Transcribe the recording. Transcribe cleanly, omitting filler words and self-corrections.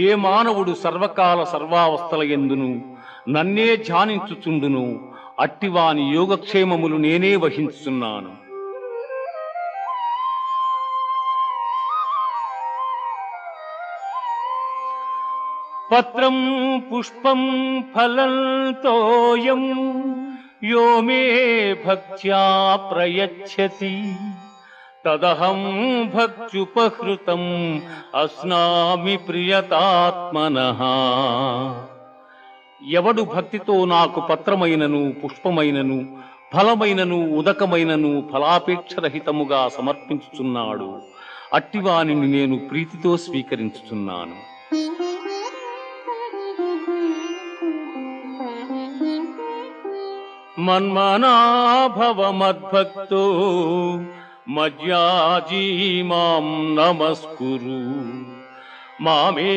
ఏ మానవుడు సర్వకాల సర్వావస్థల యందును నన్నే ధ్యానించుచుండును అట్టివాని యోగక్షేమములు నేనే వహించుచున్నాను. పత్రం పుష్పం ఫలం తోయం యో మే భక్త్యా ప్రయచ్చతి తదహం భక్త్యుపహృతం అస్నామి ప్రియతాత్మనః. ఎవడు భక్తితో నాకు పత్రమైనను పుష్పమైనను ఫలమైనను ఉదకమైనను ఫలాపేక్షరహితముగా సమర్పించుచున్నాడు అట్టివానిని నేను ప్రీతితో స్వీకరించుచున్నాను. మన్మనా భవ మద్భక్తో మజ్యాజీ మాం నమస్కురు మామే